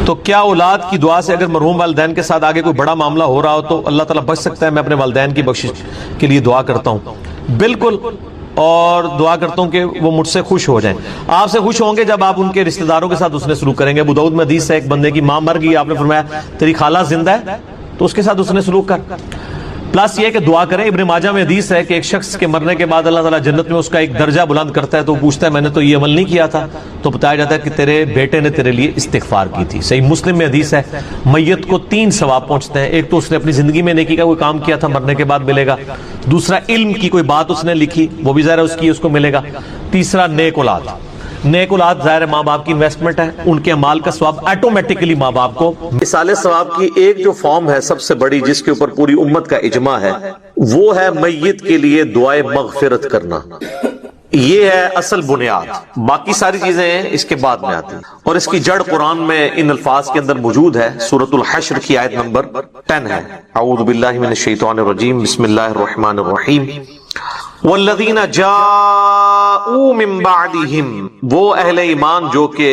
تو کیا اولاد کی دعا سے اگر مرحوم والدین کے ساتھ آگے کوئی بڑا معاملہ ہو رہا ہو تو اللہ تعالیٰ بچ سکتا ہے؟ میں اپنے والدین کی بخشش کے لیے دعا کرتا ہوں، بالکل، اور دعا کرتا ہوں کہ وہ مجھ سے خوش ہو جائیں۔ آپ سے خوش ہوں گے جب آپ ان کے رشتہ داروں کے ساتھ اس نے سلوک کریں گے۔ ابو داؤد میں حدیث ہے، ایک بندے کی ماں مر گئی، آپ نے فرمایا تیری خالہ زندہ ہے تو اس کے ساتھ اس نے سلوک کر۔ پلس یہ کہ دعا کریں۔ ابن ماجہ میں حدیث ہے کہ ایک شخص کے مرنے کے بعد اللہ تعالیٰ جنت میں اس کا ایک درجہ بلند کرتا ہے، تو وہ پوچھتا ہے میں نے تو یہ عمل نہیں کیا تھا، تو بتایا جاتا ہے کہ تیرے بیٹے نے تیرے لیے استغفار کی تھی۔ صحیح مسلم میں حدیث ہے میت کو 3 ثواب پہنچتے ہیں، ایک تو اس نے اپنی زندگی میں نیکی کا کوئی کام کیا تھا، مرنے کے بعد ملے گا، دوسرا علم کی کوئی بات اس نے لکھی، وہ بھی ظاہر ہے اس کی اس کو ملے گا، تیسرا نیک اولاد۔ نیک اولاد ظاہر ہے ماں باپ کی انویسٹمنٹ ہے، ان کے اعمال کا ثواب آٹومیٹکلی ماں باپ کو۔ مثال ثواب کی ایک جو فارم ہے سب سے بڑی، جس کے اوپر پوری امت کا اجماع ہے، وہ ہے میت کے لیے دعائے مغفرت کرنا۔ یہ ہے اصل بنیاد، باقی ساری چیزیں اس کے بعد میں آتی ہیں، اور اس کی جڑ قرآن میں ان الفاظ کے اندر موجود ہے۔ سورۃ الحشر کی آیت نمبر 10 ہے، اعوذ باللہ من الشیطان الرجیم، بسم اللہ الرحمن الرحیم۔ والذین جاءوا من بعدہم، وہ اہل ایمان جو کہ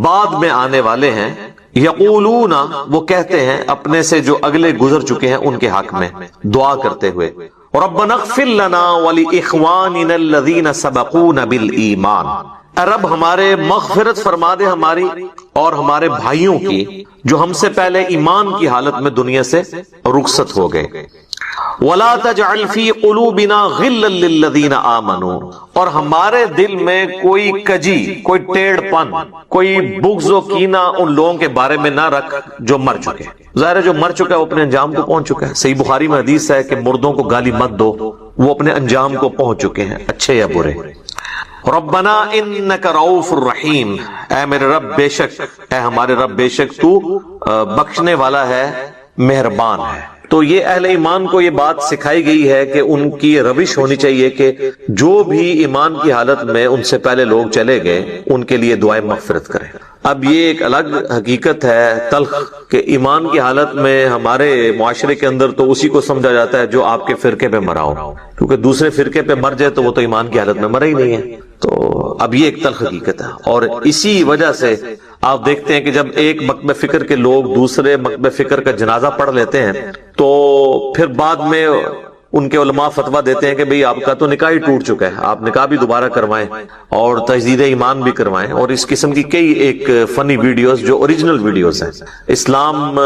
بعد میں آنے والے ہیں، یقولون، وہ کہتے ہیں اپنے سے جو اگلے گزر چکے ہیں ان کے حق میں دعا کرتے ہوئے، ربنا اغفر لنا ولاخواننا الذین سبقونا بالایمان، اے رب ہمارے مغفرت فرما دے ہماری اور ہمارے بھائیوں کی جو ہم سے پہلے ایمان کی حالت میں دنیا سے رخصت ہو گئے، ولا تجعل فی قلوبنا غلا للذین آمنوا، اور ہمارے دل میں کوئی کجی، کوئی ٹیڑھ پن، کوئی بغض و کینہ ان لوگوں کے بارے میں نہ رکھ جو مر چکے۔ ظاہر ہے جو مر چکا ہے وہ اپنے انجام کو پہنچ چکا ہے۔ صحیح بخاری میں حدیث ہے کہ مردوں کو گالی مت دو، وہ اپنے انجام کو پہنچ چکے ہیں، اچھے یا برے۔ ربنا انک رؤوف الرحیم، اے میرے رب بے شک، اے ہمارے رب بے شک تو بخشنے والا ہے، مہربان ہے۔ تو یہ اہل ایمان کو یہ بات سکھائی گئی ہے کہ ان کی روش ہونی چاہیے کہ جو بھی ایمان کی حالت میں ان سے پہلے لوگ چلے گئے ان کے لیے دعائیں مغفرت کریں۔ اب یہ ایک الگ حقیقت ہے تلخ کہ ایمان کی حالت میں ہمارے معاشرے کے اندر تو اسی کو سمجھا جاتا ہے جو آپ کے فرقے پہ مرا ہو، کیونکہ دوسرے فرقے پہ مر جائے تو وہ تو ایمان کی حالت میں مرا ہی نہیں ہے۔ تو اب یہ ایک تلخ حقیقت ہے، اور اسی وجہ سے آپ دیکھتے ہیں کہ جب ایک مکتب فکر کے لوگ دوسرے مکتب فکر کا جنازہ پڑھ لیتے ہیں تو پھر بعد میں ان کے علماء فتویٰ دیتے ہیں کہ بھئی آپ کا تو نکاح ہی ٹوٹ چکا ہے، آپ نکاح بھی دوبارہ کروائیں اور تجدید ایمان بھی کروائیں، اور اس قسم کی کئی ایک فنی ویڈیوز جو اوریجنل ویڈیوز ہیں، اسلام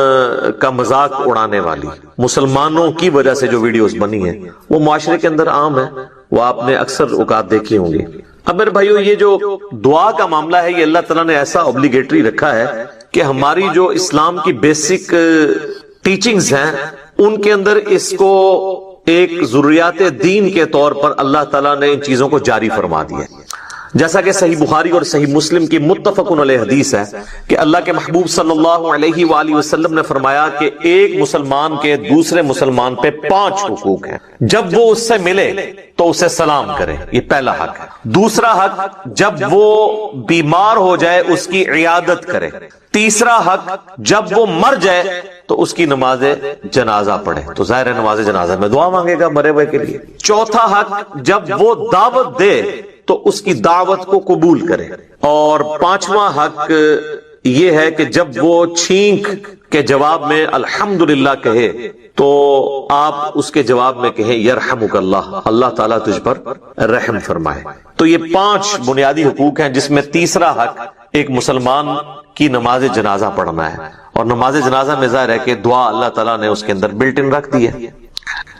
کا مذاق اڑانے والی، مسلمانوں کی وجہ سے جو ویڈیوز بنی ہیں وہ معاشرے کے اندر عام ہے، وہ آپ نے اکثر اوقات دیکھی ہوں گی۔ اب میرے بھائیو، یہ جو دعا کا معاملہ ہے یہ اللہ تعالیٰ نے ایسا اوبلیگیٹری رکھا ہے کہ ہماری جو اسلام کی بیسک ٹیچنگز ہیں ان کے اندر اس کو ایک ضروریات دین کے طور پر اللہ تعالیٰ نے ان چیزوں کو جاری فرما دیا ہے۔ جیسا کہ صحیح بخاری اور صحیح مسلم کی متفقن علیہ حدیث ہے کہ اللہ کے محبوب صلی اللہ علیہ وآلہ وسلم نے فرمایا کہ ایک مسلمان کے دوسرے مسلمان پہ 5 حقوق ہیں۔ جب وہ اس سے ملے تو اسے سلام کرے، یہ پہلا حق ہے۔ دوسرا حق، جب وہ بیمار ہو جائے اس کی عیادت کرے۔ تیسرا حق، جب وہ مر جائے تو اس کی نماز جنازہ پڑھے، تو ظاہر ہے نماز جنازہ میں دعا مانگے گا مرے ہوئے کے لیے۔ چوتھا حق، جب وہ دعوت دے تو اس کی دعوت کو قبول کرے۔ اور 5واں حق یہ ہے کہ جب وہ چھینک کے جواب میں الحمدللہ کہے تو آپ اس کے جواب میں کہیں یرحمک اللہ، اللہ تعالیٰ تجھ پر رحم فرمائے۔ تو یہ 5 بنیادی حقوق ہیں، جس میں تیسرا حق ایک مسلمان کی نماز جنازہ پڑھنا ہے، اور نماز جنازہ میں ظاہر ہے کہ دعا اللہ تعالیٰ نے اس کے اندر بلٹ ان رکھ دی ہے۔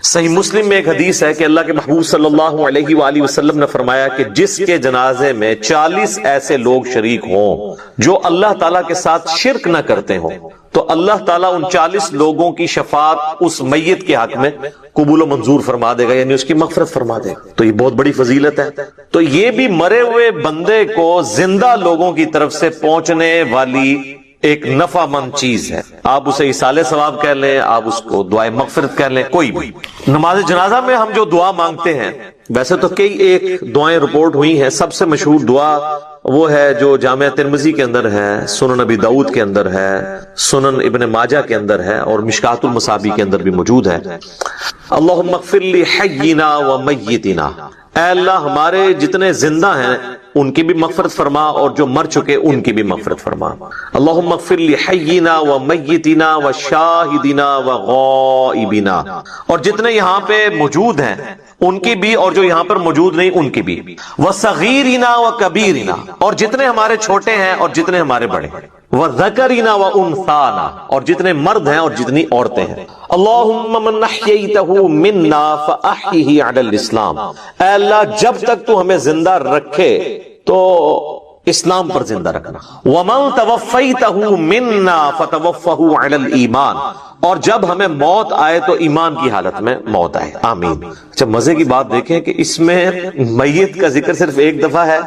صحیح مسلم میں ایک حدیث ہے کہ اللہ کے محبوب صلی اللہ علیہ وآلہ وسلم نے فرمایا کہ جس کے جنازے میں 40 ایسے لوگ شریک ہوں جو اللہ تعالیٰ کے ساتھ شرک نہ کرتے ہوں تو اللہ تعالیٰ ان 40 لوگوں کی شفاعت اس میت کے حق میں قبول و منظور فرما دے گا، یعنی اس کی مغفرت فرما دے گا۔ تو یہ بہت بڑی فضیلت ہے۔ تو یہ بھی مرے ہوئے بندے کو زندہ لوگوں کی طرف سے پہنچنے والی ایک نفع مند چیز ہے۔ آپ اسے ایصال ثواب کہہ لیں، آپ اس کو دعائے مغفرت کہہ لیں، کوئی بھی۔ نماز جنازہ میں ہم جو دعا مانگتے ہیں، ویسے تو کئی ایک دعائیں رپورٹ ہوئی ہیں، سب سے مشہور دعا وہ ہے جو جامعہ ترمذی کے اندر ہے، سنن نبی داؤد کے اندر ہے، سنن ابن ماجہ کے اندر ہے، اور مشکات المصابیح کے اندر بھی موجود ہے۔ اللہم اغفر لی حینا و میتنا، اے اللہ ہمارے جتنے زندہ ہیں ان کی بھی مغفرت فرما، اور جو مر چکے ان کی بھی مغفرت فرما۔ اللہم اغفر لی حینا و میتنا و شاہدنا و غائبنا، اور جتنے یہاں پہ موجود ہیں ان کی بھی، اور جو یہاں پر موجود نہیں ان کی بھی، وصغیرنا و کبیرنا، اور جتنے ہمارے چھوٹے ہیں اور جتنے ہمارے بڑے ہیں، وذکرنا و انثانا، اور جتنے مرد ہیں اور جتنی عورتیں ہیں۔ اللہم من احییتہ منا فاحیہ علی الاسلام، اے اللہ جب تک تو ہمیں زندہ رکھے تو اسلام پر زندہ رکھنا۔ ومن توفیتہ منا فتوفہ علی الایمان، اور جب ہمیں موت آئے تو ایمان کی حالت میں موت آئے، آمین۔ اچھا مزے کی بات دیکھیں کہ اس میں میت کا ذکر صرف ایک دفعہ ہے،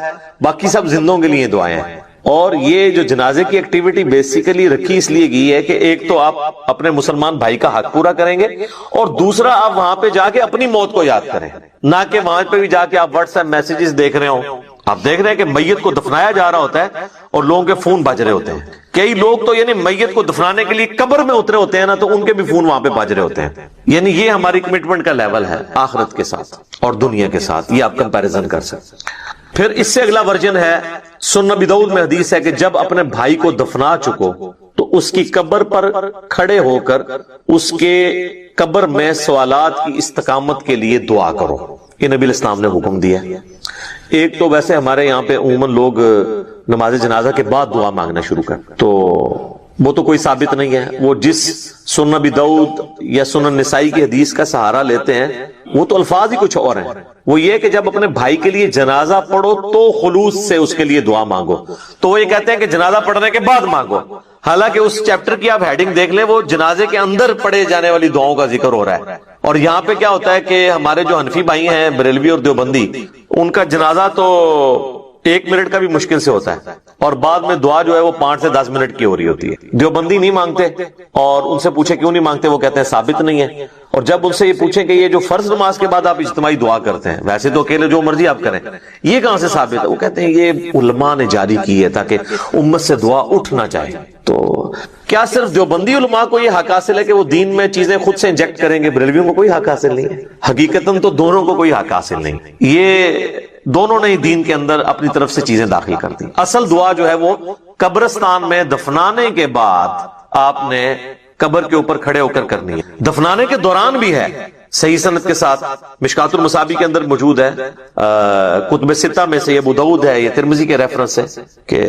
باقی سب زندوں کے لیے دعائیں ہیں۔ اور یہ جو جنازے کی ایکٹیویٹی بیسیکلی رکھی اس لیے گئی ہے کہ ایک تو آپ اپنے مسلمان بھائی کا حق پورا کریں گے، اور دوسرا آپ وہاں پہ جا کے اپنی موت کو یاد کریں، نہ کہ وہاں پہ بھی جا کے آپ واٹس ایپ میسیجز دیکھ رہے ہوں۔ آپ دیکھ رہے ہیں کہ میت کو دفنایا جا رہا ہوتا ہے اور لوگوں کے فون بج رہے ہوتے ہیں۔ کئی لوگ تو یعنی میت کو دفنانے کے لیے قبر میں اترے ہوتے ہیں نا، تو ان کے بھی فون وہاں پہ بج رہے ہوتے ہیں۔ یعنی یہ ہماری کمٹمنٹ کا لیول ہے آخرت کے ساتھ اور دنیا کے ساتھ، یہ آپ کمپیریزن کر سکتے ہیں۔ پھر اس سے اگلا ورژن ہے، سنن نبی داؤد میں حدیث ہے کہ جب اپنے بھائی کو دفنا چکو تو اس کی قبر پر کھڑے ہو کر اس کے قبر میں سوالات کی استقامت کے لیے دعا کرو۔ یہ نبی الاسلام نے حکم دیا۔ ایک تو ویسے ہمارے یہاں پہ عموماً لوگ نماز جنازہ کے بعد دعا مانگنا شروع کر، تو وہ تو کوئی ثابت نہیں ہے۔ وہ جس سنن نبی داؤد یا سنن نسائی کی حدیث کا سہارا لیتے ہیں وہ تو الفاظ ہی کچھ اور ہیں۔ وہ یہ کہ جب اپنے بھائی کے لیے جنازہ پڑھو تو خلوص سے اس کے لیے دعا مانگو، تو وہ یہ کہتے ہیں کہ جنازہ پڑھنے کے بعد مانگو، حالانکہ اس چیپٹر کی آپ ہیڈنگ دیکھ لیں، وہ جنازے کے اندر پڑھے جانے والی دعاؤں کا ذکر ہو رہا ہے۔ اور یہاں پہ کیا ہوتا ہے کہ ہمارے جو حنفی بھائی ہیں بریلوی اور دیوبندی، ان کا جنازہ تو 1 منٹ کا بھی مشکل سے ہوتا ہے، اور بعد میں دعا جو ہے وہ 5 سے 10 منٹ کی ہو رہی ہوتی ہے۔ دیوبندی نہیں مانگتے، اور ان سے پوچھے کیوں نہیں مانگتے، وہ کہتے ہیں ثابت نہیں ہے۔ اور جب ان سے یہ پوچھیں کہ یہ جو فرض نماز کے بعد آپ اجتماعی دعا کرتے ہیں، ویسے تو اکیلے جو مرضی آپ کریں، یہ کہاں سے ثابت ہے؟ وہ کہتے ہیں یہ علماء نے جاری کی ہے تاکہ امت سے دعا اٹھ نہ جائے۔ تو کیا صرف دیوبندی علماء کو یہ حق حاصل ہے کہ وہ دین میں چیزیں خود سے انجیکٹ کریں گے؟ بریلویوں کو کوئی حق حاصل نہیں ہے۔ حقیقتاً تو دونوں کو کوئی حق حاصل نہیں، یہ دونوں نے دین کے اندر اپنی طرف سے چیزیں داخل کر دی۔ اصل دعا جو ہے وہ قبرستان میں دفنانے کے بعد آپ نے قبر کے اوپر کھڑے ہو کر کرنی ہے، دفنانے کے دوران بھی ہے، صحیح سند کے ساتھ، مشکات المصابیح کے اندر موجود ہے، کتب ستہ میں سے یہ ابو داؤد ہے، یہ ترمذی کے ریفرنس ہے کہ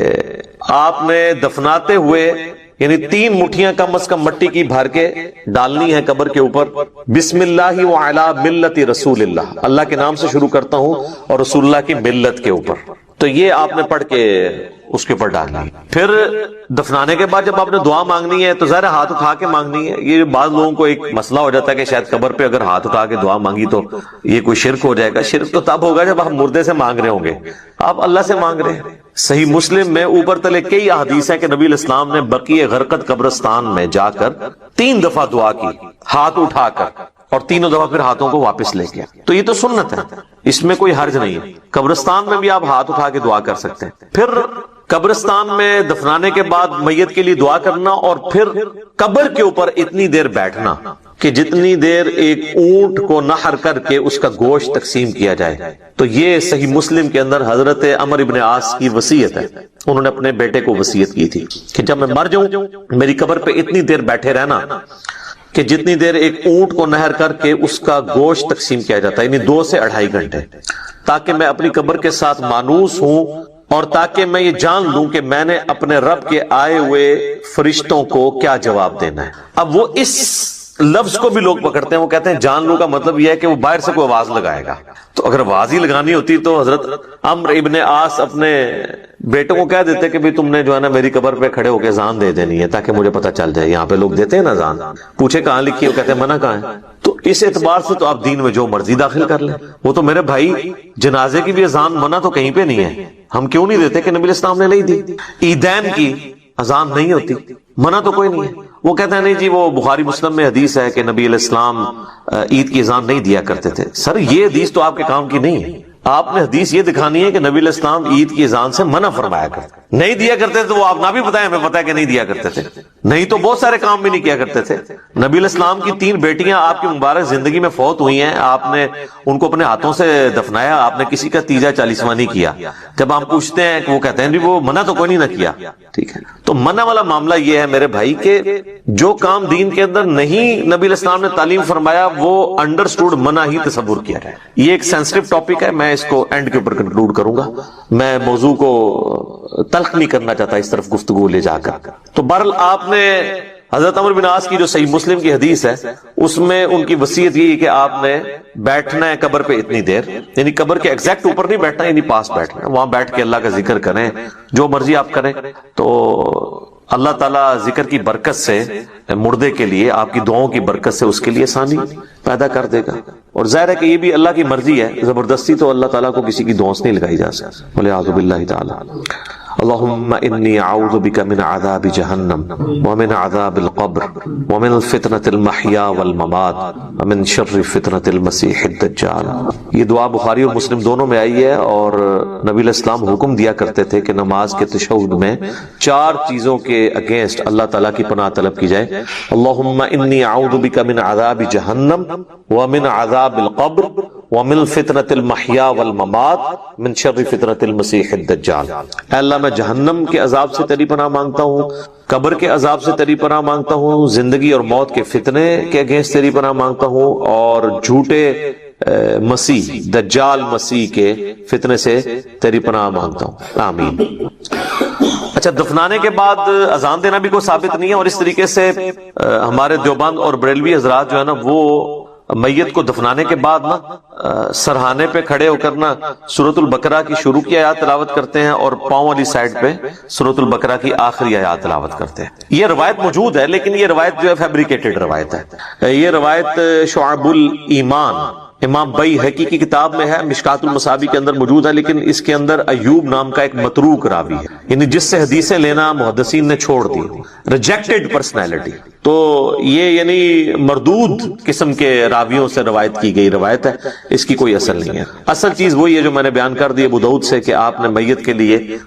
آپ نے دفناتے ہوئے یعنی 3 مٹھیاں کم از کم مٹی کی بھر کے ڈالنی ہے قبر کے اوپر، بسم اللہ وعلی ملت رسول اللہ، اللہ کے نام سے شروع کرتا ہوں اور رسول اللہ کی ملت کے اوپر، تو یہ آپ نے پڑھ کے اس کے اوپر ڈالنی ہے۔ پھر دفنانے کے بعد جب آپ نے دعا مانگنی ہے تو ظاہر ہاتھ اٹھا کے مانگنی ہے۔ یہ بعض لوگوں کو ایک مسئلہ ہو جاتا ہے کہ شاید قبر پہ اگر ہاتھ اٹھا کے دعا مانگی تو یہ کوئی شرک ہو جائے گا۔ شرک تو تب ہوگا جب آپ مردے سے مانگ رہے ہوں گے، آپ اللہ سے مانگ رہے ہیں۔ صحیح مسلم میں اوپر تلے کئی احادیث ہیں کہ نبی الاسلام نے بقیع غرقد قبرستان میں جا کر 3 دفعہ دعا کی ہاتھ اٹھا کر، اور 3 دفعہ پھر ہاتھوں کو واپس لے گیا۔ تو یہ تو سنت ہے، اس میں کوئی حرج نہیں ہے۔ قبرستان میں بھی آپ ہاتھ اٹھا کے دعا کر سکتے ہیں۔ پھر قبرستان میں دفنانے کے بعد میت کے لیے دعا کرنا، اور پھر قبر کے اوپر اتنی دیر بیٹھنا کہ جتنی دیر ایک اونٹ کو نحر کر کے اس کا گوشت تقسیم کیا جائے۔ تو یہ صحیح مسلم کے اندر حضرت عمر ابن عاص کی وصیت ہے، انہوں نے اپنے بیٹے کو وصیت کی تھی کہ جب میں مر جاؤں میری قبر پہ اتنی دیر بیٹھے رہنا کہ جتنی دیر ایک اونٹ کو نہر کر کے اس کا گوشت تقسیم کیا جاتا ہے، یعنی 2 سے 2.5 گھنٹے، تاکہ میں اپنی قبر کے ساتھ مانوس ہوں، اور تاکہ میں یہ جان لوں کہ میں نے اپنے رب کے آئے ہوئے فرشتوں کو کیا جواب دینا ہے۔ اب وہ اس لفظ کو بھی لوگ پکڑتے ہیں، وہ کہتے ہیں جان لوں کا مطلب یہ ہے کہ وہ باہر سے کوئی آواز لگائے گا۔ تو اگر آواز ہی لگانی ہوتی تو حضرت عمرو ابن عاص اپنے بیٹوں کو کہہ دیتے کہ تم نے جو ہے نا میری قبر پہ کھڑے ہو کے اذان دے دینی ہے تاکہ مجھے پتہ چل جائے۔ یہاں پہ لوگ دیتے ہیں نا اذان، پوچھے کہاں لکھی ہے، وہ کہتے ہیں منع کہاں ہے۔ تو اس اعتبار سے تو آپ دین میں جو مرضی داخل کر لیں۔ وہ تو میرے بھائی جنازے کی بھی اذان منع تو کہیں پہ نہیں ہے، ہم کیوں نہیں دیتے کہ نبی الاسلام نے نہیں دی۔ عیدین کی اذان نہیں ہوتی، منع تو کوئی نہیں ہے۔ وہ کہتے ہیں نہیں جی وہ بخاری مسلم میں حدیث ہے کہ نبی علیہ السلام عید کی اذان نہیں دیا کرتے تھے۔ سر یہ حدیث تو آپ کے کام کی نہیں ہے۔ آپ نے حدیث یہ دکھانی ہے کہ نبی علیہ السلام عید کی اذان سے منع فرمایا کرتے، نہیں دیا کرتے تو وہ آپ نہ بھی بتائیں، ہمیں پتا ہے کہ نہیں دیا کرتے تھے، نہیں تو بہت سارے کام بھی نہیں کیا کرتے تھے۔ نبی علیہ السلام کی 3 بیٹیاں آپ کی مبارک زندگی میں فوت ہوئی ہیں، آپ نے ان کو اپنے ہاتھوں سے دفنایا، آپ نے کسی کا تیجا 40واں نہیں کیا۔ جب ہم پوچھتے ہیں کہ وہ کہتے ہیں وہ منع تو کوئی نہیں نہ کیا، ٹھیک ہے۔ تو منع والا معاملہ یہ ہے میرے بھائی کہ جو کام دین کے اندر نہیں نبی علیہ السلام نے تعلیم فرمایا وہ انڈرسٹوڈ منع ہی تصور کیا جائے۔ یہ ایک سینسٹیو ٹاپک ہے، میں اس کو اینڈ کے اوپر کنکلوڈ کروں گا، میں موضوع کو تلخ نہیں کرنا چاہتا اس طرف گفتگو لے جا کر۔ تو بہرحال آپ نے حضرت عمرو بن عاص کی جو صحیح مسلم کی حدیث ہے اس میں ان کی وصیت یہ کہ آپ نے بیٹھنا ہے قبر پہ اتنی دیر، یعنی قبر کے ایگزیکٹ اوپر نہیں بیٹھنا، یعنی پاس بیٹھنا ہے، وہاں بیٹھ کے اللہ کا ذکر کریں، جو مرضی آپ کریں، تو اللہ تعالیٰ ذکر کی برکت سے مردے کے لیے، آپ کی دعاؤں کی برکت سے اس کے لیے آسانی پیدا کر دے گا۔ اور ظاہر ہے کہ یہ بھی اللہ کی مرضی ہے، زبردستی تو اللہ تعالیٰ کو کسی کی دعاؤں سے نہیں لگائی جا سکتی۔ والعیاذ باللہ تعالی۔ اللہم انی اعوذ بک من عذاب جہنم ومن عذاب القبر ومن فتنة المحیا والممات ومن شر فتنة المسیح الدجال۔ یہ دعا بخاری اور مسلم دونوں میں آئی ہے، اور نبی علیہ السلام حکم دیا کرتے تھے کہ نماز کے تشہد میں 4 چیزوں کے اگینسٹ اللہ تعالیٰ کی پناہ طلب کی جائے۔ اللہم انی اعوذ بک من عذاب جہنم ومن عذاب القبر ومن فتنة المحیا والممات من شر فتنة المسیح الدجال۔ اے اللہ میں جہنم کے عذاب سے تیری پناہ مانگتا ہوں، قبر کے عذاب سے تیری پناہ مانگتا ہوں، زندگی اور موت کے فتنے کے اگینسٹ تیری پناہ مانگتا ہوں، اور جھوٹے مسیح دجال مسیح کے فتنے سے تیری پناہ مانگتا ہوں، آمین۔ اچھا، دفنانے کے بعد اذان دینا بھی کوئی ثابت نہیں ہے، اور اس طریقے سے ہمارے دیوبند اور بریلوی حضرات جو ہے نا وہ میت کو دفنانے کے بعد نا سرہانے پہ کھڑے ہو کر نا سورۃ البقرہ کی شروع کی آیات تلاوت کرتے ہیں، اور پاؤں والی سائڈ پہ سورۃ البقرہ کی آخری آیات تلاوت کرتے ہیں۔ یہ روایت موجود ہے، لیکن یہ روایت جو ہے فیبریکیٹڈ روایت ہے۔ یہ روایت شعب الایمان امام بیہقی کی کتاب میں ہے، مشکات المصابیح کے اندر موجود ہے، لیکن اس کے اندر ایوب نام کا ایک متروک راوی ہے، یعنی جس سے حدیثیں لینا محدثین نے چھوڑ دی، ریجیکٹڈ پرسنالٹی۔ تو یہ یعنی مردود قسم کے راویوں سے روایت کی گئی روایت ہے، اس کی کوئی اصل نہیں ہے۔ اصل چیز وہی ہے جو میں نے بیان کر دی ابو داؤد سے، کہ آپ نے میت کے لیے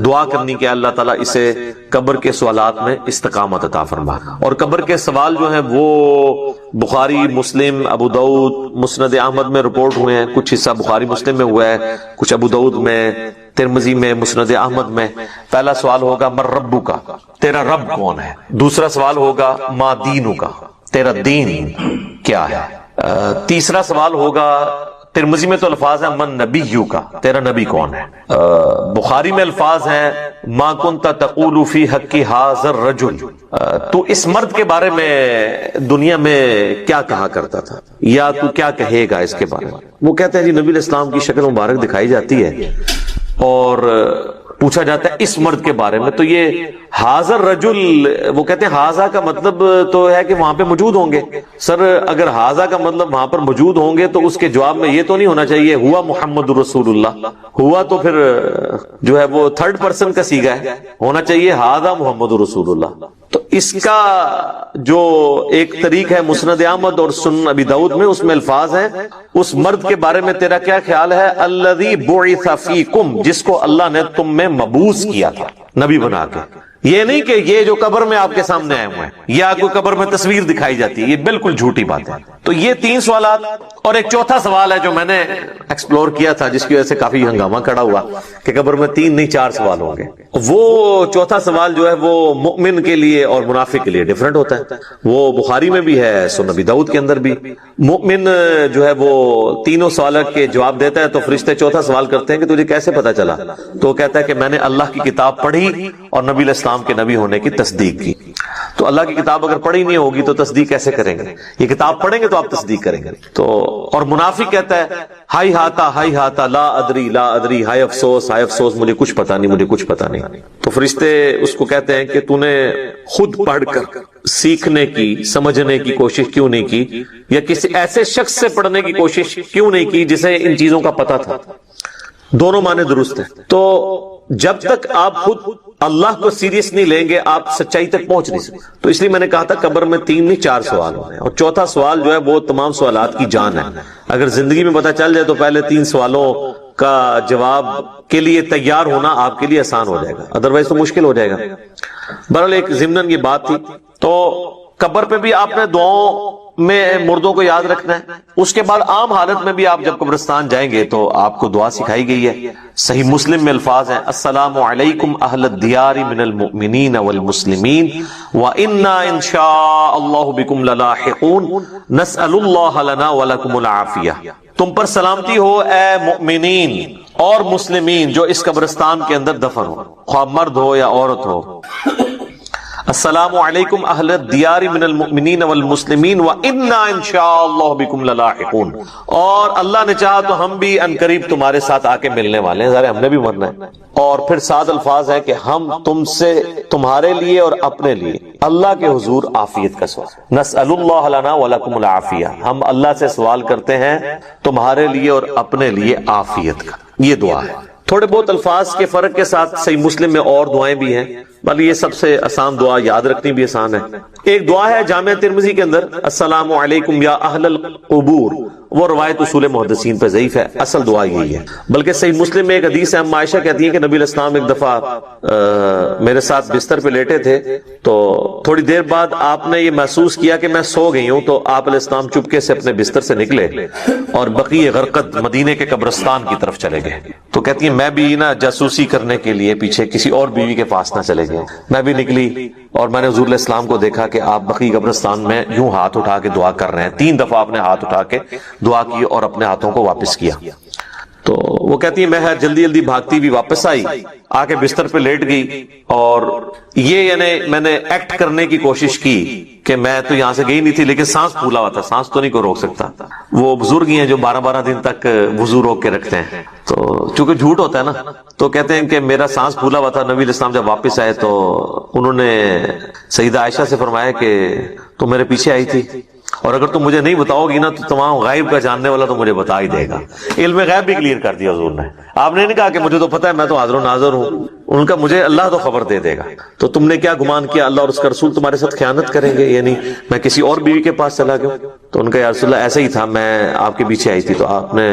دعا کرنی کہ اللہ تعالیٰ اسے قبر کے سوالات میں استقامت عطا فرما۔ اور قبر کے سوال جو ہیں وہ بخاری، مسلم، ابو داؤد، مسند احمد میں رپورٹ ہوئے ہیں، کچھ حصہ بخاری مسلم میں ہوا ہے، کچھ ابو داؤد میں، ترمذی میں، مسند احمد میں۔ پہلا سوال ہوگا من ربو کا، تیرا رب کون ہے؟ دوسرا سوال ہوگا ما دینو کا، تیرا دین کیا ہے؟ تیسرا سوال ہوگا، ترمذی میں تو الفاظ ہیں من نبیو کا، تیرا نبی کون ہے؟ بخاری میں الفاظ ہیں ما کنت تقول فی حق ھذا الرجل، تو اس مرد کے بارے میں دنیا میں کیا کہا کرتا تھا، یا تو کیا کہے گا اس کے بارے میں؟ وہ کہتے ہیں جی نبی علیہ السلام کی شکل مبارک دکھائی جاتی ہے، اور پوچھا جاتا ہے اس مرد کے بارے میں، تو یہ حاضر رجل، وہ کہتے ہیں حاضا کا مطلب تو ہے کہ وہاں پہ موجود ہوں گے۔ سر اگر حاضا کا مطلب وہاں پر موجود ہوں گے تو اس کے جواب میں یہ تو نہیں ہونا چاہیے ہوا محمد رسول اللہ، ہوا تو پھر جو ہے وہ 3rd پرسن کا صیغہ ہے، ہونا چاہیے حاضا محمد رسول اللہ۔ تو اس کا جو ایک طریق ہے مسند احمد اور سنن ابی داؤد میں، اس میں الفاظ ہیں اس مرد کے بارے میں تیرا کیا خیال ہے؟ الذی بعث فیکم، جس کو اللہ نے تم میں مبعوث کیا تھا نبی بنا کے۔ یہ نہیں کہ یہ جو قبر میں آپ کے سامنے آئے ہوئے ہیں یا کوئی قبر میں تصویر دکھائی جاتی ہے، یہ بالکل جھوٹی بات ہے۔ تو یہ 3 سوالات، اور ایک چوتھا سوال ہے جو میں نے ایکسپلور کیا تھا، جس کی وجہ سے کافی ہنگامہ کھڑا ہوا کہ قبر میں 3 نہیں 4 سوال ہوں گے۔ وہ چوتھا سوال جو ہے وہ مؤمن کے لیے اور منافق کے لیے ڈیفرنٹ ہوتا ہے، وہ بخاری میں بھی ہے، سنن ابی داؤد کے اندر بھی۔ مؤمن جو ہے وہ تینوں سوالوں کے جواب دیتا ہے، تو فرشتے چوتھا سوال کرتے ہیں کہ تجھے کیسے پتا چلا؟ تو وہ کہتا ہے کہ میں نے اللہ کی کتاب پڑھی اور نبی علیہ السلام کے نبی ہونے کی تصدیق کی۔ تو اللہ کی کتاب اگر پڑھی نہیں ہوگی تو تصدیق کیسے کریں گے؟ یہ کتاب پڑھیں گے تو آپ تصدیق کریں گے۔ تو اور منافق کہتا ہے ہائی ہاتا لا ادری، ہائے افسوس مجھے کچھ پتا نہیں، مجھے کچھ پتا نہیں۔ تو فرشتے اس کو کہتے ہیں کہ تو نے خود پڑھ کر سیکھنے کی، سمجھنے کی کوشش کیوں نہیں کی، یا کسی ایسے شخص سے پڑھنے کی کوشش کیوں نہیں کی جسے ان چیزوں کا پتہ تھا؟ دونوں معنی درست ہیں۔ تو جب تک آپ خود اللہ کو سیریس نہیں لیں گے آپ سچائی تک پہنچ نہیں سکتے. تو اس لیے میں نے کہا تھا قبر میں 3 نہیں 4 سوال ہونے ہیں، اور چوتھا سوال جو ہے وہ تمام سوالات کی جان ہے. اگر زندگی میں پتہ چل جائے تو پہلے 3 سوالوں کا جواب کے لیے تیار ہونا آپ کے لیے آسان ہو جائے گا، ادروائز تو مشکل ہو جائے گا. بہرحال ایک ضمناً یہ بات تھی. تو قبر پہ بھی آپ نے دعاؤں میں مردوں کو یاد رکھنا ہے. اس کے بعد عام حالت میں بھی آپ جب قبرستان جائیں گے تو آپ کو دعا سکھائی گئی ہے. صحیح مسلم میں الفاظ ہیں، السلام علیکم اہل الدیار من المؤمنین والمسلمین وإنا ان شاء اللہ بکم للاحقون نسأل اللہ لنا ولکم العافیہ. تم پر سلامتی ہو اے مؤمنین اور مسلمین جو اس قبرستان کے اندر دفن ہو، خواہ مرد ہو یا عورت ہو. السلام علیکم اہل الدیار من المؤمنین والمسلمین وإنا انشاءاللہ بکم للاحقون. اور اللہ نے چاہا تو ہم بھی انقریب تمہارے ساتھ آ کے ملنے والے ہیں، ذرا ہم نے بھی مرنا ہے. اور پھر سات الفاظ ہے کہ ہم تم سے تمہارے لیے اور اپنے لیے اللہ کے حضور عافیت کا سوال، نسأل اللہ لنا ولکم العافیہ، ہم اللہ سے سوال کرتے ہیں تمہارے لیے اور اپنے لیے عافیت کا. یہ دعا ہے. تھوڑے بہت الفاظ کے فرق کے ساتھ صحیح مسلم میں اور دعائیں بھی ہیں، بلکہ یہ سب سے آسان دعا، یاد رکھنی بھی آسان ہے. ایک دعا ہے جامع ترمذی کے اندر، السلام علیکم یا اہل القبور. وہ روایت اصول محدثین پہ ضعیف ہے، اصل دعا یہی ہے. بلکہ صحیح مسلم میں ایک حدیث ہے، ہم عائشہ کہتی ہیں کہ نبی علیہ السلام ایک دفعہ میرے ساتھ بستر پہ لیٹے تھے، تو تھوڑی دیر بعد آپ نے یہ محسوس کیا کہ میں سو گئی ہوں، تو آپ علیہ السلام چپکے سے اپنے بستر سے نکلے اور بقیع غرقد مدینے کے قبرستان کی طرف چلے گئے. تو کہتی ہیں میں بھی نا جاسوسی کرنے کے لیے پیچھے کسی اور بیوی کے پاس نہ چلے گئے، میں بھی نکلی اور میں نے حضور علیہ السلام کو دیکھا کہ آپ بقیع قبرستان میں یوں ہاتھ اٹھا کے دعا کر رہے ہیں. 3 دفعہ آپ نے ہاتھ اٹھا کے دعا کی اور اپنے ہاتھوں کو واپس کیا. تو وہ کہتی ہے میں جلدی جلدی بھاگتی بھی واپس آئی، آ کے بستر پہ لیٹ گئی، اور یہ یعنی میں نے ایکٹ کرنے کی کوشش کی کہ میں تو یہاں سے گئی نہیں تھی، لیکن سانس پھولا ہوا تھا، سانس تو نہیں کو روک سکتا. وہ بزرگ ہیں جو 12 دن تک وضو روک کے رکھتے ہیں، تو چونکہ جھوٹ ہوتا ہے نا، تو کہتے ہیں کہ میرا سانس پھولا ہوا تھا. نبی علیہ السلام جب واپس آئے تو انہوں نے سیدہ عائشہ سے فرمایا کہ تم میرے پیچھے آئی تھی، اور اگر تم مجھے نہیں بتاؤ گی نا تو تمام غائب کا جاننے والا تو مجھے بتا ہی دے گا. علم غیب بھی کلیئر کر دیا حضور نے. آپ نے نہیں کہا کہ مجھے تو پتہ ہے، میں تو حاضر و ناظر ہوں، ان کا مجھے اللہ تو خبر دے دے گا. تو تم نے کیا گمان کیا اللہ اور اس کا رسول تمہارے ساتھ خیانت کریں گے، یعنی میں کسی اور بیوی کے پاس چلا گیا؟ تو ان کا یا رسول اللہ ایسا ہی تھا، میں آپ کے پیچھے آئی تھی. تو آپ نے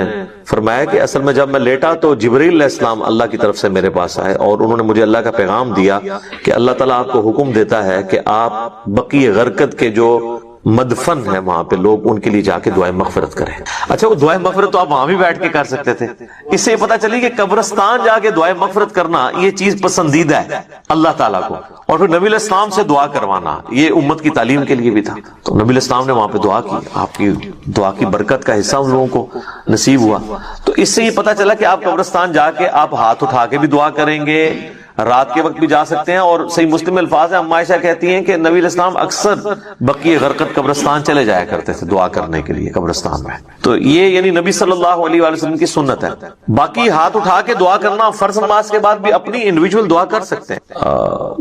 فرمایا کہ اصل میں جب میں لیٹا تو جبرائیل علیہ السلام اللہ کی طرف سے میرے پاس آئے، اور انہوں نے مجھے اللہ کا پیغام دیا کہ اللہ تعالیٰ آپ کو حکم دیتا ہے کہ آپ بقیع غرقد کے جو مدفن ہے وہاں پہ لوگ، ان کے لیے جا کے دعائیں مغفرت کریں. اچھا وہ دعائیں مغفرت تو آپ وہاں بھی بیٹھ کے کر سکتے تھے. اس سے یہ پتہ چلی کہ قبرستان جا کے دعائیں مغفرت کرنا یہ چیز پسندیدہ ہے اللہ تعالیٰ کو، اور پھر نبی علیہ السلام سے دعا کروانا یہ امت کی تعلیم کے لیے بھی تھا. تو نبی علیہ السلام نے وہاں پہ دعا کی، آپ کی دعا کی برکت کا حصہ ان لوگوں کو نصیب ہوا. تو اس سے یہ پتہ چلا کہ آپ قبرستان جا کے آپ ہاتھ اٹھا کے بھی دعا کریں گے، رات کے وقت بھی جا سکتے ہیں. اور صحیح مسلم میں الفاظ ہیں، عائشہ کہتی ہیں کہ نبی علیہ السلام اکثر بقیع غرقد قبرستان چلے جایا کرتے تھے دعا کرنے کے لیے قبرستان میں. تو یہ یعنی نبی صلی اللہ علیہ وآلہ وسلم کی سنت ہے. باقی ہاتھ اٹھا کے دعا کرنا فرض نماز کے بعد بھی اپنی انڈیویجول دعا کر سکتے ہیں،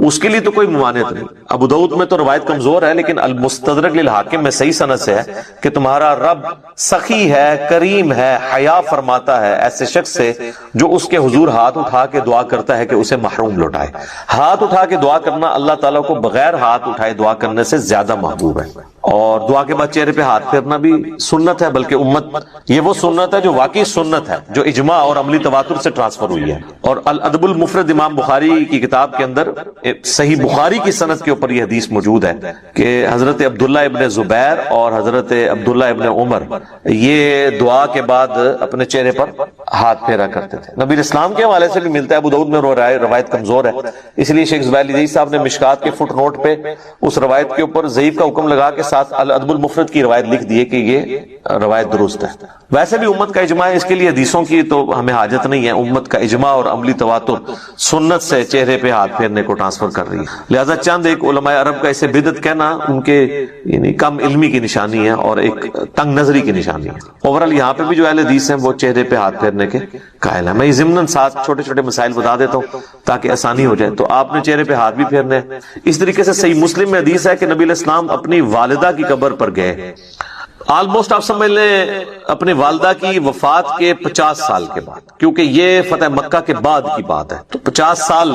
اس کے لیے تو کوئی ممانعت نہیں. ابو داؤد میں تو روایت کمزور ہے، لیکن المستدرک للحاکم میں صحیح سند سے ہے کہ تمہارا رب سخی ہے، کریم ہے، حیا فرماتا ہے ایسے شخص سے جو اس کے حضور ہاتھ اٹھا کے دعا کرتا ہے کہ اسے محروم لوٹائے. ہاتھ اٹھا کے دعا کرنا اللہ تعالیٰ کو بغیر ہاتھ اٹھائے دعا کرنے سے زیادہ محبوب ہے. اور دعا کے بعد چہرے پہ ہاتھ پھیرنا بھی سنت ہے، بلکہ امت یہ وہ سنت ہے جو واقعی سنت ہے، جو اجماع اور عملی تواتر سے ٹرانسفر ہوئی ہے. اور الادب المفرد امام بخاری کی کتاب کے اندر صحیح بخاری کی سند کے اوپر یہ حدیث موجود ہے کہ حضرت عبداللہ ابن زبیر اور حضرت عبداللہ ابن عمر یہ دعا کے بعد اپنے چہرے پر ہاتھ پھیرا کرتے تھے. نبی اسلام کے حوالے سے بھی ملتا ہے، ابو داؤد میں روایت کمزور ہے، اس لیے شیخ زبیر علی صاحب نے مشکات کے فٹ نوٹ پہ اس روایت کے اوپر ضعیف کا حکم لگا کے ساتھ الادب المفرد کی روایت لکھ دی ہے کہ یہ روایت درست ہے. ویسے بھی امت کا اجماع ہے، اس کے لیے حدیثوں کی تو ہمیں حاجت نہیں ہے. امت کا اجماع اور عملی تواتر سنت سے چہرے پہ ہاتھ پھیرنے کو ٹرانسفر کر رہی ہے. لہذا چند ایک علماء عرب کا اسے بدعت کہنا ان کے یعنی کم علمی کی نشانی ہے اور ایک تنگ نظری کی نشانی ہے. اوورال یہاں پہ بھی جو اہل حدیث ہیں وہ چہرے پہ ہاتھ پھیرنے کے قائل ہیں. میں ضمناً ساتھ چھوٹے چھوٹے مسائل بتا دیتا ہوں تاکہ آسانی ہو جائے. تو آپ نے چہرے پہ ہاتھ بھی پھیرنے. اس طریقے سے صحیح مسلم میں حدیث ہے کہ نبی علیہ السلام اپنی والدہ کی قبر پر گئے آلموسٹ آپ سمجھ لیں اپنی والدہ کی وفات کے 50 سال کے بعد، کیونکہ یہ فتح مکہ کے بعد کی بات ہے، تو 50 سال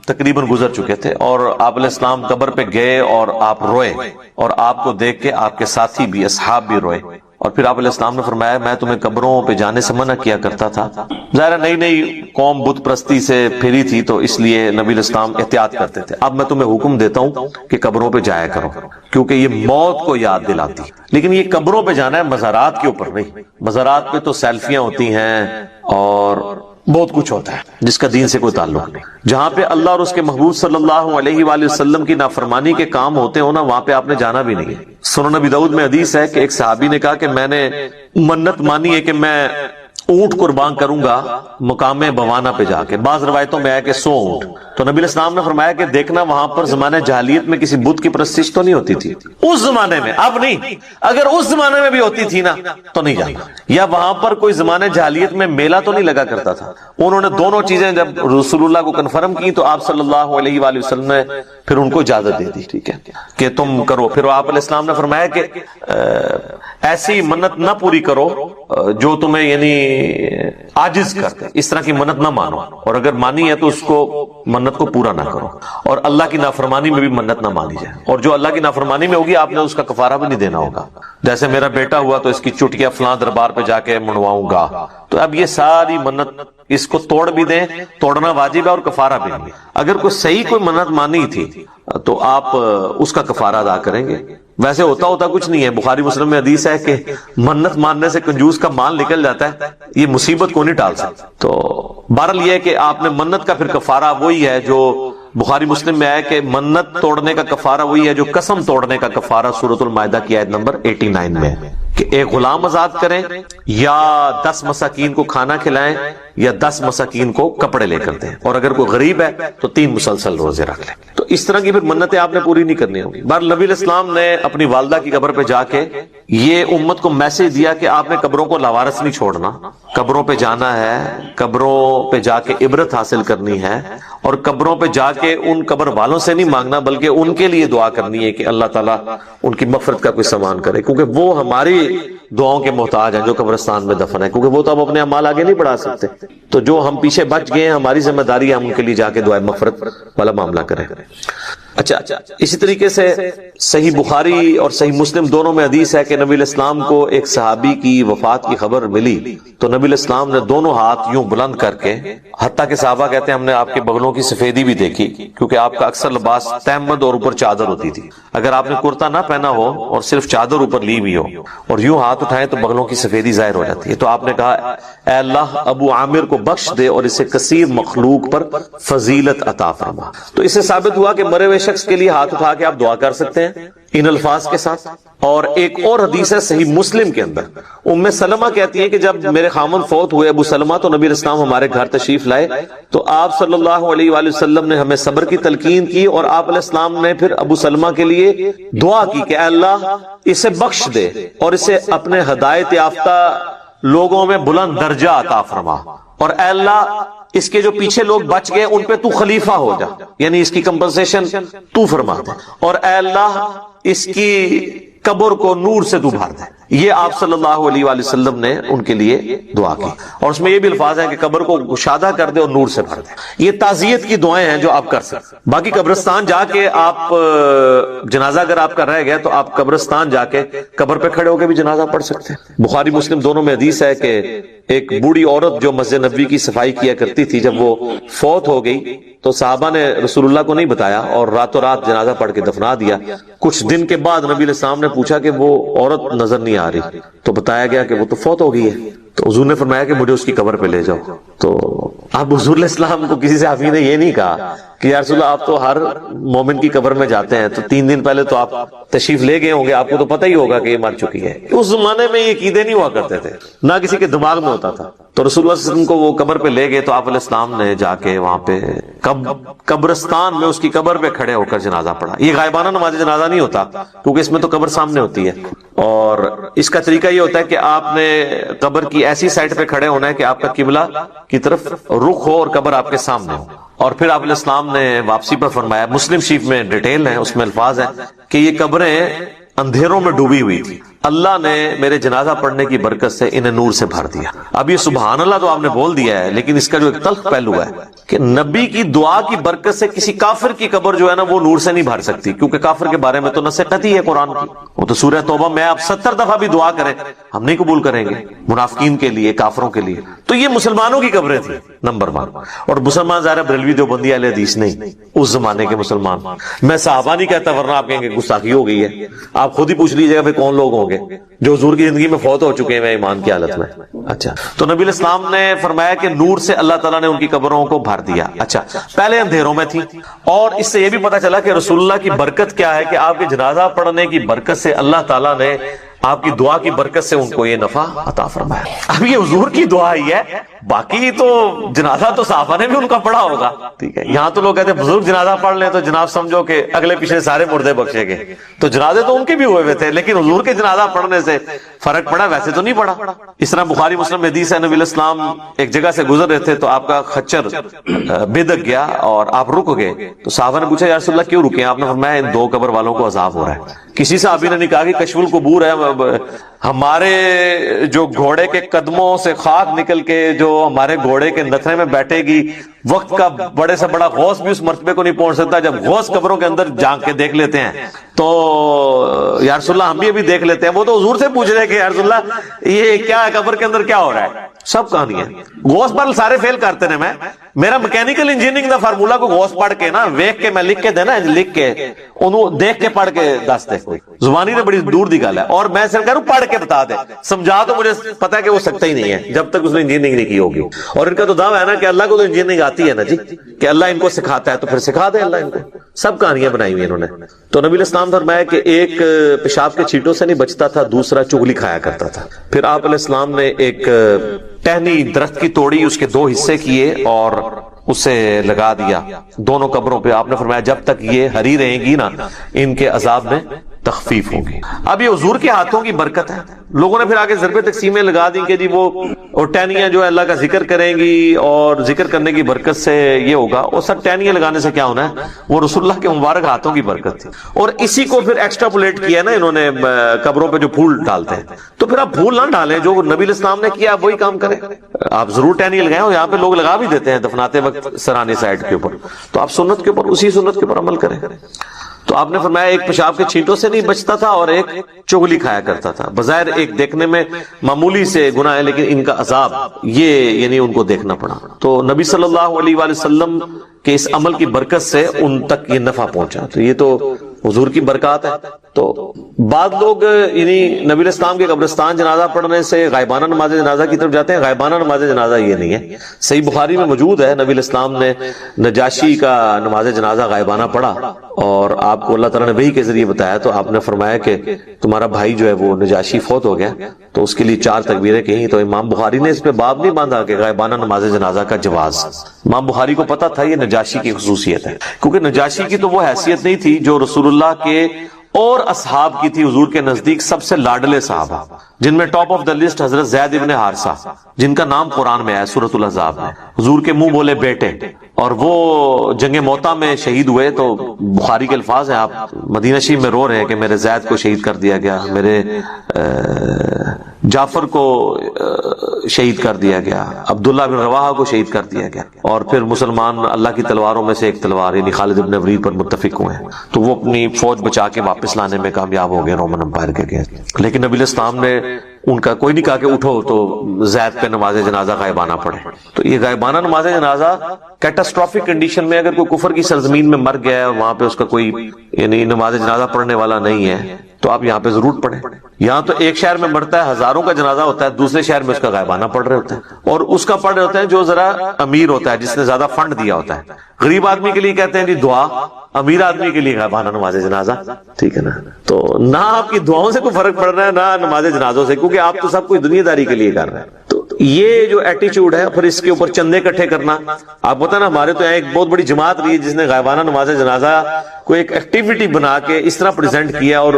تقریباً گزر چکے تھے، اور آپ علیہ السلام قبر پہ گئے اور آپ روئے، اور آپ کو دیکھ کے آپ کے ساتھی بھی، اصحاب بھی روئے، اور پھر آپ علیہ السلام نے فرمایا میں تمہیں قبروں پہ جانے سے منع کیا کرتا تھا۔ ظاہر نئی نئی قوم بت پرستی سے پھری تھی، تو اس لیے نبی علیہ السلام احتیاط کرتے تھے۔ اب میں تمہیں حکم دیتا ہوں کہ قبروں پہ جایا کرو، کیونکہ یہ موت کو یاد دلاتی۔ لیکن یہ قبروں پہ جانا ہے، مزارات کے اوپر نہیں۔ مزارات پہ تو سیلفیاں ہوتی ہیں اور بہت کچھ ہوتا ہے جس کا دین سے کوئی تعلق نہیں۔ جہاں پہ اللہ اور اس کے محبوب صلی اللہ علیہ وآلہ وسلم کی نافرمانی کے کام ہوتے ہو نا، وہاں پہ آپ نے جانا بھی نہیں ہے۔ سنن نبی داؤد میں حدیث ہے کہ ایک صحابی نے کہا کہ میں نے منت مانی ہے کہ میں اونٹ قربان کروں گا مقام بوانا پہ جا کے، بعض روایتوں میں ہے کہ 100 اونٹ۔ تو نبی علیہ السلام نے فرمایا کہ دیکھنا وہاں پر زمانہ جاہلیت میں کسی بت کی پرستش تو نہیں ہوتی تھی، اس زمانے میں، اب نہیں، اگر اس زمانے میں بھی ہوتی تھی نا تو نہیں جانا، یا وہاں پر کوئی زمانہ جاہلیت میں میلہ تو نہیں لگا کرتا تھا۔ انہوں نے دونوں چیزیں جب رسول اللہ کو کنفرم کی تو آپ صلی اللہ علیہ وآلہ وسلم نے پھر ان کو اجازت دے دی، ٹھیک ہے کہ تم کرو۔ پھر آپ علیہ السلام نے فرمایا کہ ایسی منت نہ پوری کرو جو تمہیں یعنی عاجز کرتے، اس طرح کی منت نہ مانو، اور اگر مانی ہے تو اس کو منت کو پورا نہ کرو، اور اللہ کی نافرمانی میں بھی منت نہ مانی جائے، اور جو اللہ کی نافرمانی میں ہوگی آپ نے اس کا کفارہ بھی نہیں دینا ہوگا۔ جیسے میرا بیٹا ہوا تو اس کی چٹکیاں فلاں دربار پہ جا کے منواؤں گا، تو اب یہ ساری منت اس کو توڑ بھی دیں، توڑنا واجب ہے اور کفارہ بھی نہیں۔ اگر کوئی صحیح کوئی منت مانی تھی تو آپ اس کا کفارہ ادا کریں گے۔ ویسے ہوتا کچھ نہیں ہے، بخاری مسلم میں حدیث ہے کہ منت ماننے سے کنجوس کا مال نکل جاتا ہے، یہ مصیبت کو نہیں ٹال سکتا۔ تو بہرحال یہ ہے کہ آپ نے منت کا پھر کفارہ وہی ہے جو بخاری مسلم میں ہے کہ منت توڑنے کا کفارہ وہی ہے جو قسم توڑنے کا کفارہ سورۃ المائدہ کی آیت نمبر 89 میں ہے، کہ ایک غلام آزاد کریں، یا 10 مساکین کو کھانا کھلائیں، یا 10 مساکین کو کپڑے لے کر دیں، اور اگر کوئی غریب ہے تو 3 مسلسل روزے رکھ لیں۔ تو اس طرح کی پھر منتیں آپ نے پوری نہیں کرنی ہوگی۔ بہرحال نبی علیہ السلام نے اپنی والدہ کی قبر پہ جا کے یہ امت کو میسج دیا کہ آپ نے قبروں کو لاوارث نہیں چھوڑنا، قبروں پہ جانا ہے، قبروں پہ جا کے عبرت حاصل کرنی ہے، اور قبروں پہ جا کے ان قبر والوں سے نہیں مانگنا بلکہ ان کے لیے دعا کرنی ہے کہ اللہ تعالیٰ ان کی مغفرت کا کوئی سامان کرے، کیونکہ وہ ہماری دعاؤں کے محتاج ہیں جو قبرستان میں دفن ہے، کیونکہ وہ تو اب اپنے اعمال آگے نہیں بڑھا سکتے۔ تو جو ہم پیچھے بچ گئے ہیں، ہماری ذمہ داری ہے ہم ان کے لیے جا کے دعائے مغفرت والا معاملہ کریں۔ اچھا، اسی طریقے سے صحیح بخاری اور صحیح مسلم دونوں میں حدیث ہے کہ نبی علیہ السلام کو ایک صحابی کی وفات کی خبر ملی تو نبی علیہ السلام نے دونوں ہاتھ یوں بلند کر کے، حتیٰ کہ صحابہ کہتے ہیں ہم نے آپ کے بغلوں کی سفیدی بھی دیکھی، کیونکہ آپ کا اکثر لباس تہمد اور اوپر چادر ہوتی تھی، اگر آپ نے کرتا نہ پہنا ہو اور صرف چادر اوپر لی ہوئی ہو اور یوں ہاتھ اٹھائیں تو بغلوں کی سفیدی ظاہر ہو جاتی ہے۔ تو آپ نے کہا اے اللہ ابو عامر کو بخش دے اور اسے کثیر مخلوق پر فضیلت عطا فرما۔ تو اس سے ثابت ہوا کہ مرے ہوئے شخص کے لیے ہاتھ اٹھا کے آپ دعا کر سکتے ہیں ان الفاظ کے ساتھ۔ اور ایک اور حدیث ہے صحیح مسلم کے اندر، ام سلمہ کہتی ہیں کہ جب میرے خامن فوت ہوئے ابو سلمہ تو نبی علیہ السلام ہمارے گھر تشریف لائے تو آپ صلی اللہ علیہ وآلہ وسلم نے ہمیں صبر کی تلقین کی، اور آپ علیہ السلام نے پھر ابو سلمہ کے لیے دعا کی کہ اے اللہ اسے بخش دے اور اسے اپنے ہدایت یافتہ لوگوں میں بلند درجہ عطا فرما، اور اے اللہ اس کے جو پیچھے لوگ بچ گئے ان پہ تو خلیفہ ہو جا، یعنی اس کی کمپنسیشن تو فرما دے، اور اے اللہ اس کی قبر کو نور سے تو بھر دے۔ یہ آپ صلی اللہ علیہ وآلہ وسلم نے ان کے لیے دعا کی، اور اس میں یہ بھی الفاظ ہیں کہ قبر کو گشادہ کر دے اور نور سے بھر دے۔ یہ تعزیت کی دعائیں ہیں جو آپ کر سکتے۔ باقی قبرستان جا کے آپ جنازہ اگر آپ کا رہ گیا تو آپ قبرستان جا کے قبر پہ کھڑے ہو کے بھی جنازہ پڑھ سکتے ہیں۔ بخاری مسلم دونوں میں حدیث ہے کہ ایک بوڑھی عورت جو مسجد نبوی کی صفائی کیا کرتی تھی، جب وہ فوت ہو گئی تو صحابہ نے رسول اللہ کو نہیں بتایا اور راتوں رات جنازہ پڑھ کے دفنا دیا۔ کچھ دن کے بعد نبی علیہ السلام نے پوچھا کہ وہ عورت نظر نہیں آ رہی، تو بتایا گیا کہ وہ تو فوت ہو گئی ہے۔ تو حضور نے فرمایا کہ مجھے اس کی قبر پہ لے جاؤ۔ تو اب حضور علیہ السلام کو کسی صحابی نے یہ نہیں کہا کہ یا رسول اللہ آپ تو ہر مومن کی قبر میں جاتے ہیں، تو 3 دن پہلے تو آپ تشریف لے گئے ہوں گے، آپ کو تو پتہ ہی ہوگا کہ یہ مر چکی ہے۔ اس زمانے میں یہ عقیدے نہیں ہوا کرتے تھے، نہ کسی کے دماغ میں ہوتا تھا۔ تو رسول اللہ صلی اللہ علیہ وسلم کو وہ قبر پہ لے گئے تو آپ علیہ السلام نے جا کے وہاں پہ قبرستان میں اس کی قبر پہ کھڑے ہو کر جنازہ پڑھا۔ یہ غائبانہ نماز جنازہ نہیں ہوتا کیونکہ اس میں تو قبر سامنے ہوتی ہے، اور اس کا طریقہ یہ ہوتا ہے کہ آپ نے قبر کی ایسی سائڈ پہ کھڑے ہونا ہے کہ آپ کا قبلہ کی طرف رخ ہو اور قبر آپ کے سامنے ہو۔ اور پھر آپ علیہ السلام نے واپسی پر فرمایا، مسلم شریف میں ڈیٹیل ہے، اس میں الفاظ ہیں کہ یہ قبریں اندھیروں میں ڈوبی ہوئی تھی، اللہ نے میرے جنازہ پڑھنے کی برکت سے انہیں نور سے بھر دیا. اب یہ سبحان اللہ تو آپ نے بول دیا ہے، لیکن اس کا جو ایک تلخ پہلو ہے کہ نبی کی دعا کی برکت سے کسی کافر کی قبر جو ہے نا وہ نور سے نہیں بھر سکتی، کیونکہ کافر کے بارے میں تو نص قطعی ہے قرآن کی. وہ تو سورہ توبہ میں آپ 70 دفعہ بھی دعا کریں ہم نہیں قبول کریں گے، منافقین کے لیے، کافروں کے لیے. تو یہ مسلمانوں کی قبریں تھیں نمبر 1. اور مسلمان ظاہر بریلوی دیوبندی اہل حدیث نہیں، اس زمانے کے مسلمان. میں صحابہ نہیں کہتا ورنہ آپ کہیں گے گستاخی ہو گئی ہے. آپ خود ہی پوچھ لیجیے گا کون لوگ ہوں گے جو حضور کی زندگی میں فوت ہو چکے ہیں ایمان کی حالت میں. اچھا، تو نبی علیہ السلام نے فرمایا کہ نور سے اللہ تعالیٰ نے ان کی قبروں کو بھر دیا. اچھا، پہلے اندھیروں میں تھی، اور اس سے یہ بھی پتا چلا کہ رسول اللہ کی برکت کیا ہے کہ آپ کے جنازہ پڑھنے کی برکت سے اللہ تعالیٰ نے آپ کی دعا کی برکت سے ان کو یہ نفع عطا فرمایا. اب یہ حضور کی دعا ہی ہے، باقی تو جنازہ تو صحابہ نے بھی ان کا پڑھا ہوگا. ٹھیک ہے، یہاں تو لوگ کہتے ہیں بزرگ جنازہ پڑھ لیں تو جناب سمجھو کہ اگلے پیچھے سارے مردے بخشے گئے. تو جنازے تو ان کے بھی ہوئے ہوئے تھے، لیکن حضور کے جنازہ پڑھنے سے فرق پڑا، ویسے تو نہیں پڑا. اس طرح بخاری مسلم میں حدیث ہے، نبی علیہ السلام ایک جگہ سے گزر رہے تھے تو آپ کا خچر بے گیا اور آپ رک گئے. تو صحابہ نے پوچھا یا رسول اللہ کیوں رکے؟ آپ نے فرمایا ان 2 قبر والوں کو عذاب ہو رہا ہے. کسی صحابی نے نہیں کہا کہ کشف القبور ہے، ہمارے جو گھوڑے کے قدموں سے خاک نکل کے جو ہمارے گھوڑے کے نتھرے میں بیٹھے گی، وقت کا بڑے سے بڑا غوث بھی اس مرتبے کو نہیں پہنچ سکتا. جب غوث قبروں کے اندر جھانک کے دیکھ لیتے ہیں تو یا رسول اللہ ہم بھی ابھی دیکھ لیتے ہیں. وہ تو حضور سے پوچھ رہے کہ یا رسول اللہ یہ کیا ہے، قبر کے اندر کیا ہو رہا ہے؟ سب کہانی ہے. غوث پر سارے فیل کرتے ہیں. میرا میکینیکل انجینئرنگ دا فارمولا کو غوث پڑھ کے نا ویک کے میں لکھ کے دینا، لکھ کے انہوں دیکھ کے پڑھ کے دس دے. کوئی زبانی نے بڑی دور دی گل ہے، اور میں صرف کہہ رہا ہوں پڑھ کے بتا دے. سمجھا تو مجھے پتا ہے کہ وہ سکتا ہی نہیں ہے جب تک اس نے انجینئرنگ نہیں کی ہوگی. اور ان کا تو دعویٰ ہے نا کہ اللہ کو تو انجینئرنگ آتی ہے نا جی، کہ اللہ ان کو سکھاتا ہے تو پھر سکھا دے اللہ ان کو. سب کہانیاں بنائی ہوئی انہوں نے. تو نبی علیہ السلام فرمایا کہ ایک پیشاب کے چھینٹوں سے نہیں بچتا تھا، دوسرا چغلی کھایا کرتا تھا. پھر آپ علیہ السلام نے ایک ٹہنی درخت کی توڑی، اس کے 2 حصے کیے اور اسے لگا دیا دونوں قبروں پہ. آپ نے فرمایا جب تک یہ ہری رہیں گی نا ان کے عذاب میں تخفیف ہوگی. اب یہ حضور کے ہاتھوں کی برکت ہے. لوگوں نے پھر آگے ضرب تقسیمیں لگا دی کہ جی وہ ٹہنیاں جو ہے اللہ کا ذکر کریں گی اور ذکر کرنے کی برکت سے یہ ہوگا. اور سب ٹہنیاں لگانے سے کیا ہونا ہے؟ وہ رسول اللہ کے مبارک ہاتھوں کی برکت تھی. اور اسی کو پھر ایکسٹراپولیٹ کیا نا انہوں نے قبروں پہ جو پھول ڈالتے ہیں. تو پھر آپ پھول نہ ڈالیں، جو نبی علیہ السلام نے کیا آپ وہی کام کریں. آپ ضرور ٹہنی لگائیں، اور یہاں پہ لوگ لگا بھی دیتے ہیں دفناتے وقت سرانے سائڈ کے اوپر. تو آپ سنت کے اوپر اسی سنت کے اوپر عمل کریں. تو آپ نے فرمایا ایک پیشاب کے چھینٹوں سے نہیں بچتا تھا اور ایک چغلی کھایا کرتا تھا. بظاہر ایک دیکھنے میں معمولی سے گناہ ہے، لیکن ان کا عذاب یہ یعنی ان کو دیکھنا پڑا. تو نبی صلی اللہ علیہ وآلہ وسلم کے اس عمل کی برکت سے ان تک یہ نفع پہنچا. تو یہ تو حضور کی برکات ہے. تو بعض لوگ یعنی نبی علیہ السلام کے قبرستان جنازہ پڑھنے سے غائبانہ نماز جنازہ کی طرف جاتے ہیں. غائبانہ نماز جنازہ یہ نہیں ہے. صحیح بخاری میں موجود ہے نبی علیہ السلام نے نجاشی کا نماز جنازہ غائبانہ پڑھا اور آپ کو اللہ تعالیٰ نے وحی کے ذریعے بتایا. تو آپ نے فرمایا کہ تمہارا بھائی جو ہے وہ نجاشی فوت ہو گیا، تو اس کے لیے 4 تکبیریں کہیں. تو امام بخاری نے اس پہ باب نہیں باندھا کہ غائبانہ نماز جنازہ کا جواز. امام بخاری کو پتا تھا یہ نجاشی کی خصوصیت ہے، کیونکہ نجاشی کی تو وہ حیثیت نہیں تھی جو رسول اللہ کے اور اصحاب کی تھی. حضور کے نزدیک سب سے لاڈلے صحابہ، جن میں ٹاپ آف دا لسٹ حضرت زید ابن حارثہ، جن کا نام قرآن میں ہے سورۃ الاحزاب میں. حضور کے منہ بولے بیٹے، اور وہ جنگ موتا میں شہید ہوئے. تو بخاری کے الفاظ ہیں، آپ مدینہ شریف میں رو رہے ہیں کہ میرے زید کو شہید کر دیا گیا، میرے جعفر کو شہید کر دیا گیا، عبداللہ بن رواحہ کو شہید کر دیا گیا. اور پھر مسلمان اللہ کی تلواروں میں سے ایک تلوار یعنی خالد بن ولید پر متفق ہوئے ہیں. تو وہ اپنی فوج بچا کے واپس لانے میں کامیاب ہو گئے رومن امپائر کے اگینسٹ. لیکن نبی علیہ السلام نے ان کا کوئی نہیں کہا کہ اٹھو تو زید پہ نماز جنازہ غائبانہ پڑھے. تو یہ غائبانہ نماز جنازہ کیٹاسٹرافک کنڈیشن میں اگر کوئی کفر کی سرزمین میں مر گیا ہے اور وہاں پہ اس کا کوئی یعنی نماز جنازہ پڑھنے والا نہیں ہے تو آپ یہاں پہ ضرور پڑھیں. یہاں تو ایک شہر میں مرتا ہے، ہزاروں کا جنازہ ہوتا ہے، دوسرے شہر میں اس کا غائبانہ پڑھ رہے ہوتے ہیں. اور اس کا پڑھ رہے ہوتے ہیں جو ذرا امیر ہوتا ہے، جس نے زیادہ فنڈ دیا ہوتا ہے. غریب آدمی کے لیے کہتے ہیں جی دعا، امیر آدمی کے لیے غائبانہ نماز جنازہ. ٹھیک ہے نا؟ تو نہ آپ کی دعاؤں سے کوئی فرق پڑ رہا ہے نہ نماز جنازوں سے، کیونکہ آپ تو سب کچھ دنیا داری کے لیے کر رہے ہیں. تو یہ جو ایٹیچیوڈ ہے، پھر اس کے اوپر چندے اکٹھے کرنا. آپ بتائیں نا، ہمارے تو یہاں ایک بہت بڑی جماعت رہی ہے جس نے غائبانہ نماز جنازہ کو ایک ایکٹیویٹی بنا کے اس طرح پریزنٹ کیا اور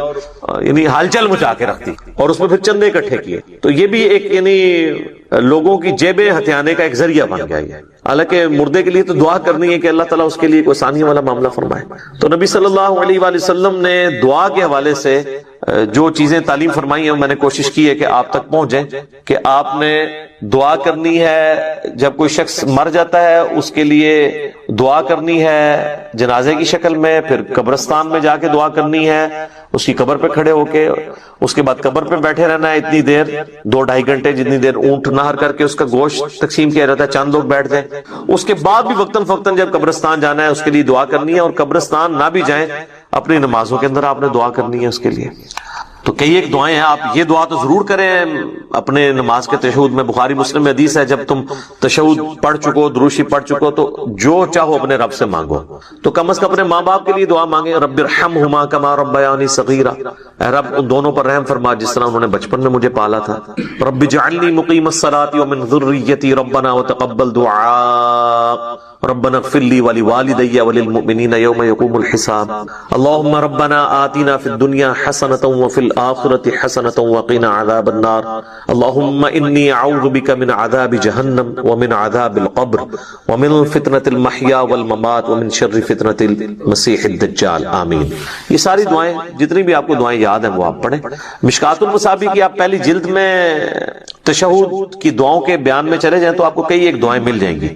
یعنی ہلچل مچا کے رکھ دی اور اس میں پھر چندے اکٹھے کیے. تو یہ بھی ایک یعنی لوگوں کی جیبیں ہتھیانے کا ایک ذریعہ بن گیا ہے. حالانکہ مردے کے لیے تو دعا کرنی ہے کہ اللہ تعالیٰ اس کے لیے کوئی آسانی والا معاملہ فرمائے. تو نبی صلی اللہ علیہ وآلہ وسلم نے دعا کے حوالے سے جو چیزیں تعلیم فرمائی ہیں میں نے کوشش کی ہے کہ آپ تک پہنچ جائیں، کہ آپ نے دعا کرنی ہے جب کوئی شخص مر جاتا ہے اس کے لیے دعا کرنی ہے جنازے کی شکل میں، پھر قبرستان میں جا کے دعا کرنی ہے، اس کی قبر پہ کھڑے ہو کے، اس کے بعد قبر پہ بیٹھے رہنا ہے اتنی دیر 2-2.5 گھنٹے، جتنی دیر اونٹ نہر کر کے اس کا گوشت تقسیم کیا جاتا ہے، چند لوگ بیٹھ جائیں، اس کے بعد بھی وقتاً فوقتاً جب قبرستان جانا ہے اس کے لیے دعا کرنی ہے، اور قبرستان نہ بھی جائیں اپنی نمازوں کے اندر آپ نے دعا کرنی ہے اس کے لیے۔ تو کئی ایک دعائیں ہیں، آپ یہ دعا تو ضرور کریں اپنے نماز کے تشہد میں۔ بخاری مسلم میں حدیث ہے جب تم تشہد پڑھ چکو، دروشی پڑھ چکو، تو جو چاہو اپنے رب سے مانگو، تو کم از کم اپنے ماں باپ کے لیے دعا مانگیں، رب ارحمہما کما ربیانی صغیرا، اے رب ان دونوں پر رحم فرما جس طرح انہوں نے بچپن میں مجھے پالا تھا، رب اجعلنی مقیم الصلاۃ ومن ذریتی ربنا وتقبل دعاء، ربنا اغفر لي ولوالدي وللمؤمنين يوم يقوم الحساب، اللهم ربنا آتنا في الدنيا حسنة وفي الآخرة حسنة وقنا عذاب النار، اللهم إني أعوذ بك من عذاب جهنم ومن عذاب القبر ومن فتنة المحيا والممات ومن شر فتنة المسيح الدجال، آمین۔ یہ ساری دعائیں جتنی بھی آپ کو دعائیں یاد ہیں وہ آپ پڑھیں۔ مشکات المصابیح کی آپ پہلی جلد میں تشہد کی دعاؤں کے بیان میں چلے جائیں تو آپ کو کئی ایک دعائیں مل جائیں گی،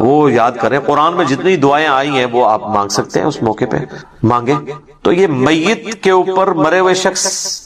وہ یاد کریں۔ قرآن میں جتنی دعائیں آئی ہیں وہ آپ مانگ سکتے ہیں، اس موقع پہ مانگیں۔ تو یہ میت کے اوپر مرے ہوئے شخص